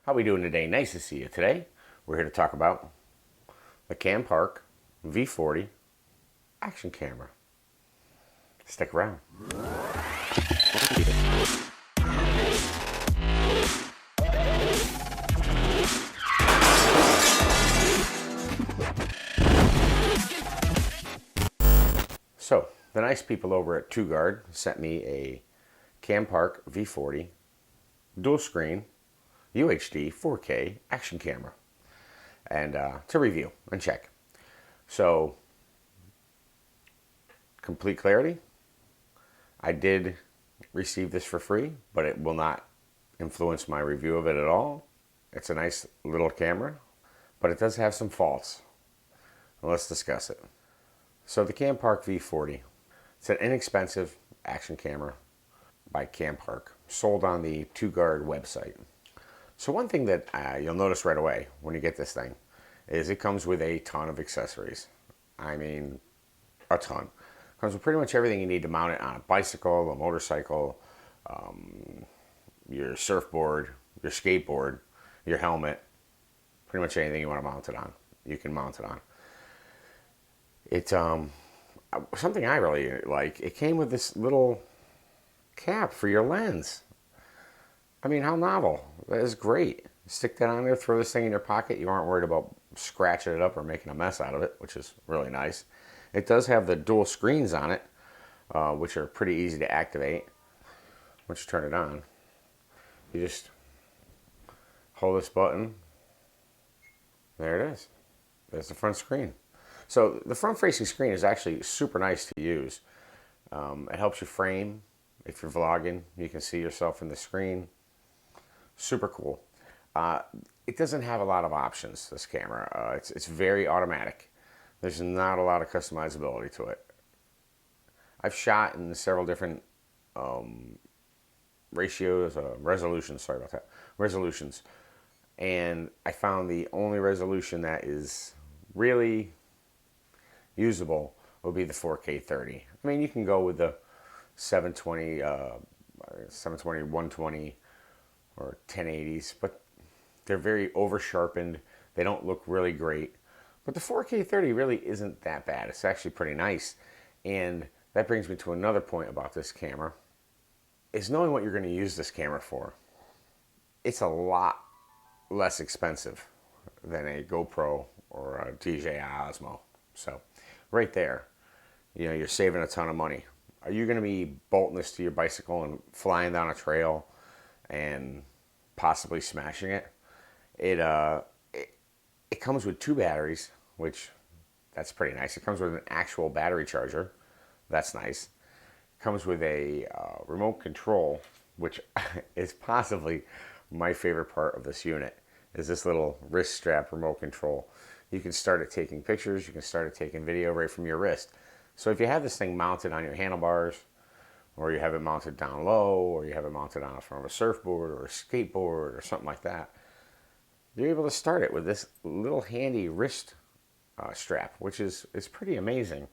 How we doing today? Nice to see you today. We're here to talk about the Campark V40 action camera. Stick around. So, the nice people over at Two Guard sent me a Campark V40 dual screen UHD 4K action camera and to review and check. So, complete clarity, I did receive this for free, but it will not influence my review of it at all. It's a nice little camera, but it does have some faults. Let's discuss it. So the Campark V40, it's an inexpensive action camera by Campark, sold on the Two Guard website. So one thing that you'll notice right away when you get this thing is it comes with a ton of accessories. I mean, a ton. It comes with pretty much everything you need to mount it on a bicycle, a motorcycle, your surfboard, your skateboard, your helmet, pretty much anything you want to mount it on, you can mount it on. It's something I really like. It came with this little cap for your lens. I mean, how novel. That is great. Stick that on there, throw this thing in your pocket. You aren't worried about scratching it up or making a mess out of it, which is really nice. It does have the dual screens on it, which are pretty easy to activate. Once you turn it on, you just hold this button. There it is. There's the front screen. So the front-facing screen is actually super nice to use. It helps you frame. If you're vlogging, you can see yourself in the screen. Super cool. It doesn't have a lot of options, this camera. It's very automatic. There's not a lot of customizability to it. I've shot in several different resolutions. And I found the only resolution that is really usable would be the 4K 30. I mean, you can go with the 720, 120, or 1080s, but they're very over sharpened. They don't look really great. But the 4K 30 really isn't that bad. It's actually pretty nice. And that brings me to another point about this camera, is knowing what you're going to use this camera for. It's a lot less expensive than a GoPro or a DJI Osmo. So right there, you're saving a ton of money. Are you going to be bolting this to your bicycle and flying down a trail and possibly smashing it? It comes with 2 batteries, which that's pretty nice. It comes with an actual battery charger. That's nice. It comes with a remote control, which is possibly my favorite part of this unit, is this little wrist strap remote control. You can start it taking pictures. You can start it taking video right from your wrist. So if you have this thing mounted on your handlebars, or you have it mounted down low, or you have it mounted on the front of a surfboard or a skateboard or something like that, you're able to start it with this little handy wrist strap, which is pretty amazing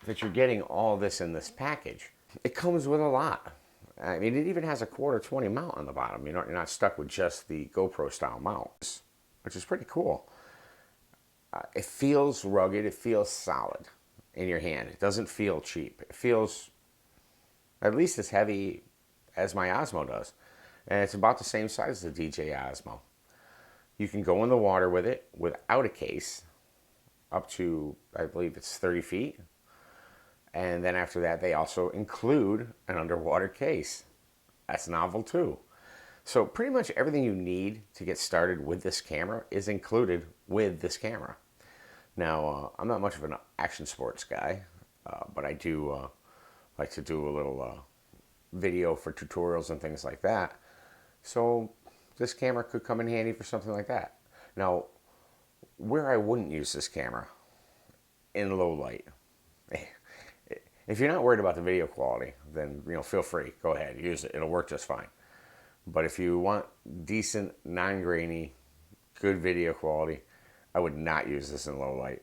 that you're getting all this in this package. It comes with a lot. I mean, it even has a 1/4 mount on the bottom. You're not stuck with just the GoPro style mount, which is pretty cool. It feels rugged. It feels solid in your hand. It doesn't feel cheap. It feels at least as heavy as my Osmo does. And it's about the same size as the DJI Osmo. You can go in the water with it without a case up to, I believe it's 30 feet. And then after that, they also include an underwater case. That's novel too. So pretty much everything you need to get started with this camera is included with this camera. Now, I'm not much of an action sports guy, but I do like to do a little video for tutorials and things like that. So this camera could come in handy for something like that. Now, where I wouldn't use this camera, in low light. If you're not worried about the video quality, then feel free. Go ahead, use it. It'll work just fine. But if you want decent, non-grainy, good video quality, I would not use this in low light.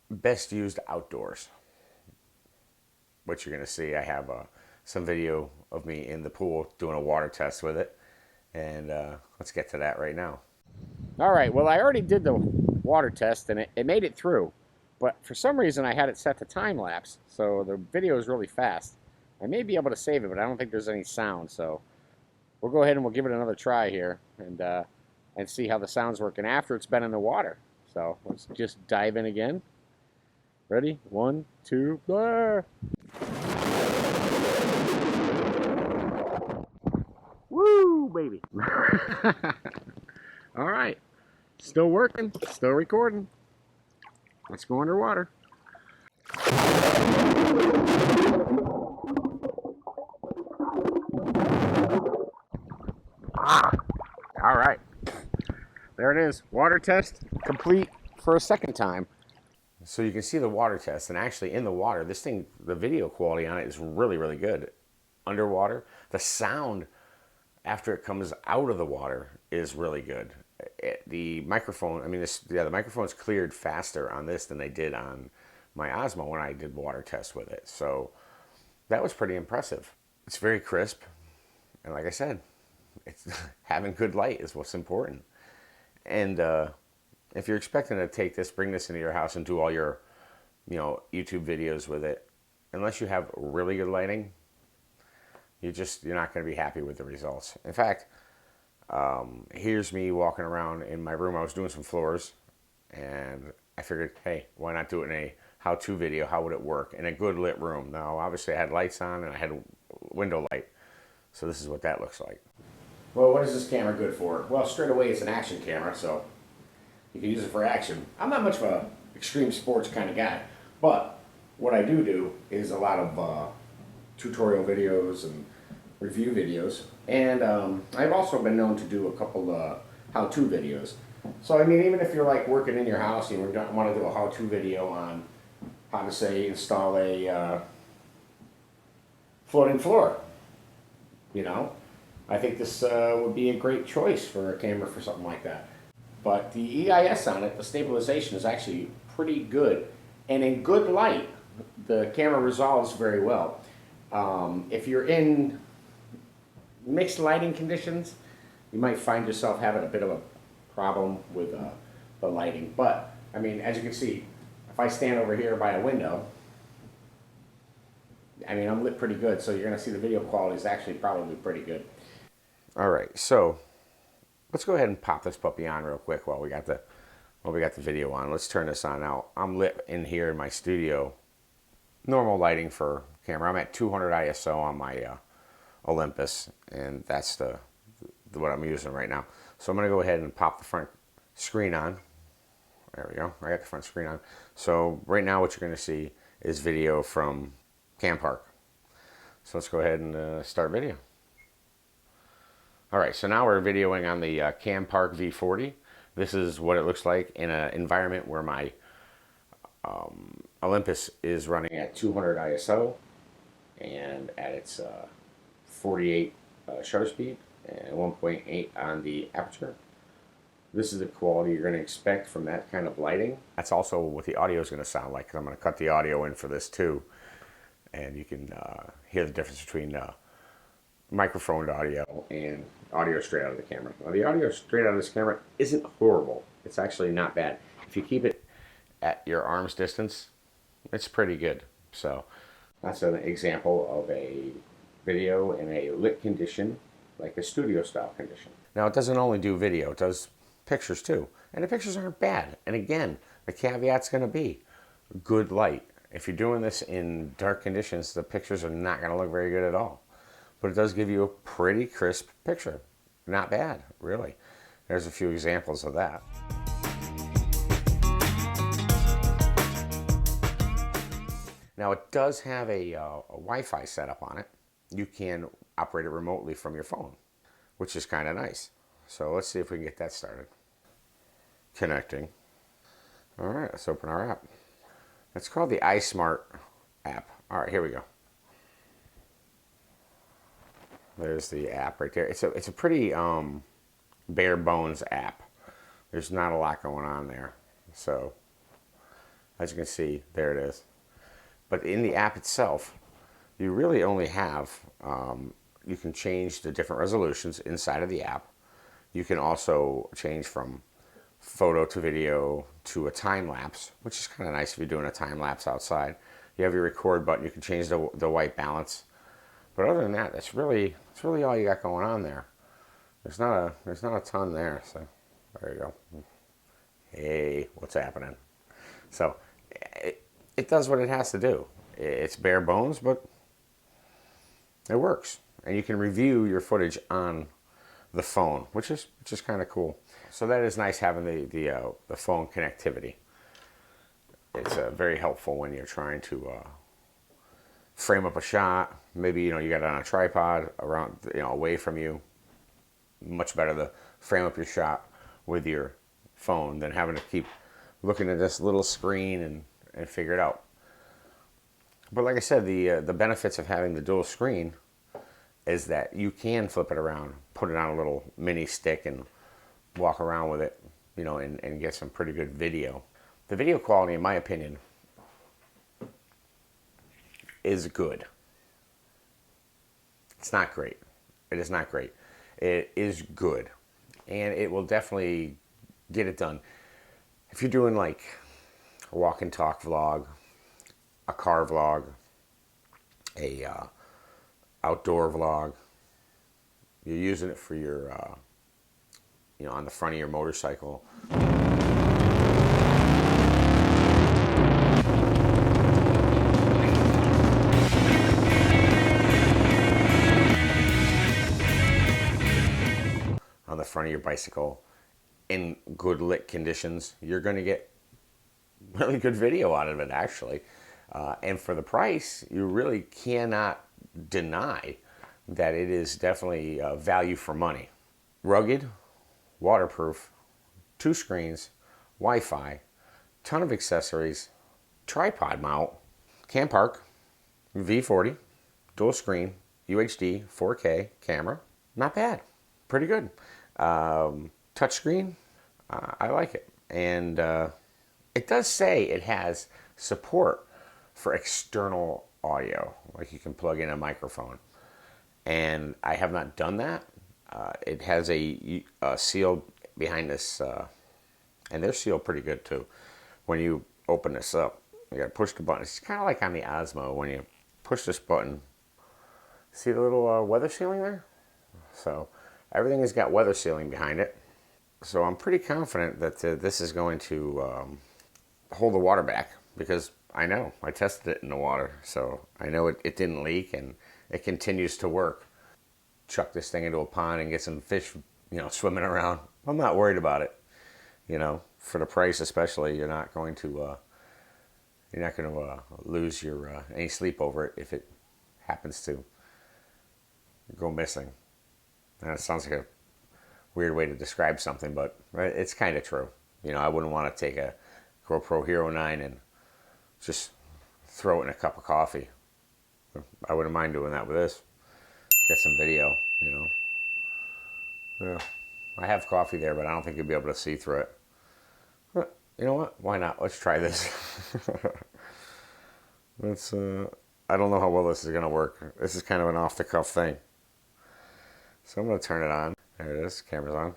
Best used outdoors. What you're going to see, I have some video of me in the pool doing a water test with it. And let's get to that right now. All right, well, I already did the water test and it made it through, but for some reason I had it set to time lapse, so the video is really fast. I may be able to save it, but I don't think there's any sound, so we'll go ahead and we'll give it another try here and see how the sound's working after it's been in the water. So let's just dive in again. Ready? 1, 2, blah. Woo, baby. All right. Still working, still recording. Let's go underwater. All right. There it is. Water test complete for a second time. So you can see the water test, and actually in the water, this thing, the video quality on it is really, really good. Underwater, the sound after it comes out of the water is really good. The microphone, I mean, the microphone's cleared faster on this than they did on my Osmo when I did water tests with it. So that was pretty impressive. It's very crisp, and like I said, it's having good light is what's important. And if you're expecting to take this, bring this into your house and do all your, YouTube videos with it, unless you have really good lighting, you're not going to be happy with the results. In fact, here's me walking around in my room. I was doing some floors, and I figured, hey, why not do it in a how-to video? How would it work in a good lit room? Now, obviously, I had lights on and I had window light, so this is what that looks like. Well, what is this camera good for? Well, straight away, it's an action camera, so you can use it for action. I'm not much of a extreme sports kind of guy, but what I do is a lot of tutorial videos and review videos, and I've also been known to do a couple how-to videos. So I mean, even if you're like working in your house and you want to do a how-to video on how to say install a floating floor, I think this would be a great choice for a camera for something like that. But the EIS on it, the stabilization is actually pretty good, and in good light, the camera resolves very well. If you're in mixed lighting conditions, you might find yourself having a bit of a problem with the lighting. But, I mean, as you can see, if I stand over here by a window, I mean, I'm lit pretty good, so you're going to see the video quality is actually probably pretty good. All right, so let's go ahead and pop this puppy on real quick while we got the video on. Let's turn this on now. I'm lit in here in my studio. Normal lighting for camera. I'm at 200 ISO on my Olympus, and that's what I'm using right now. So I'm going to go ahead and pop the front screen on. There we go. I got the front screen on. So right now what you're going to see is video from Campark. So let's go ahead and start video. All right, so now we're videoing on the Campark V40. This is what it looks like in an environment where my Olympus is running at 200 ISO and at its 48 shutter speed and 1.8 on the aperture. This is the quality you're going to expect from that kind of lighting. That's also what the audio is going to sound like, because I'm going to cut the audio in for this too. And you can hear the difference between microphone audio and audio straight out of the camera. Now, the audio straight out of this camera isn't horrible. It's actually not bad. If you keep it at your arm's distance, it's pretty good. So that's an example of a video in a lit condition, like a studio style condition. Now, it doesn't only do video, it does pictures too. And the pictures aren't bad. And again, the caveat's going to be good light. If you're doing this in dark conditions, the pictures are not going to look very good at all. But it does give you a pretty crisp picture. Not bad, really. There's a few examples of that. Now, it does have a Wi-Fi setup on it. You can operate it remotely from your phone, which is kind of nice. So let's see if we can get that started. Connecting. All right, let's open our app. It's called the iSmart app. All right, here we go. There's the app right there. It's a pretty bare bones app. There's not a lot going on there. So as you can see, there it is. But in the app itself, you really only have you can change the different resolutions inside of the app. You can also change from photo to video to a time lapse, which is kind of nice if you're doing a time lapse outside. You have your record button. You can change the white balance. But other than that, that's really all you got going on there. There's not a ton there. So there you go. Hey, what's happening? So it does what it has to do. It's bare bones, but it works. And you can review your footage on the phone, which is kind of cool. So that is nice having the phone connectivity. It's very helpful when you're trying to frame up a shot. Maybe you got it on a tripod around away from you. Much better to frame up your shot with your phone than having to keep looking at this little screen and figure it out. But like I said, the benefits of having the dual screen is that you can flip it around, put it on a little mini stick and walk around with it, and get some pretty good video. The video quality, in my opinion, is good. It's not great. It is not great. It is good. And it will definitely get it done. If you're doing like a walk and talk vlog, a car vlog, a outdoor vlog, you're using it for your, on the front of your motorcycle. On the front of your bicycle in good lit conditions, you're going to get really good video out of it, actually. And for the price, you really cannot deny that it is definitely value for money. Rugged, waterproof, 2 screens, Wi-Fi, ton of accessories, tripod mount, Campark V40, dual screen, UHD, 4K camera. Not bad. Pretty good. Touchscreen, I like it. And it does say it has support for external audio, like you can plug in a microphone. And I have not done that. It has a seal behind this, and they're sealed pretty good too. When you open this up, you gotta push the button. It's kind of like on the Osmo when you push this button. See the little weather sealing there? So everything has got weather sealing behind it. So I'm pretty confident that this is going to hold the water back, because I know I tested it in the water, so I know it didn't leak and it continues to work. Chuck this thing into a pond and get some fish, swimming around. I'm not worried about it. For the price especially, you're not going to lose your any sleep over it if it happens to go missing. And it sounds like a weird way to describe something, but it's kind of true. I wouldn't want to take a GoPro Hero 9 and just throw it in a cup of coffee. I wouldn't mind doing that with this. Get some video, Yeah. I have coffee there, but I don't think you'll be able to see through it. But you know what? Why not? Let's try this. I don't know how well this is going to work. This is kind of an off-the-cuff thing. So I'm going to turn it on. There it is. Camera's on.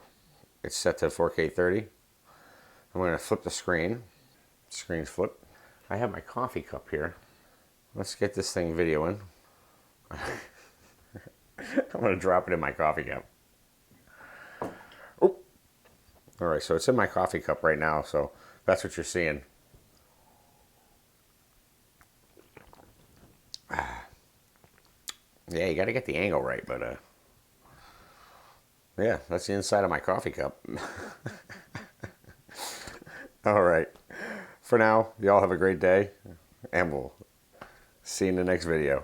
It's set to 4K 30. I'm going to flip the screen. Screen's flipped. I have my coffee cup here. Let's get this thing videoing. I'm going to drop it in my coffee cup. Oh. All right, so it's in my coffee cup right now, so that's what you're seeing. Yeah, you got to get the angle right, but yeah, that's the inside of my coffee cup. All right. For now, y'all have a great day, and we'll see you in the next video.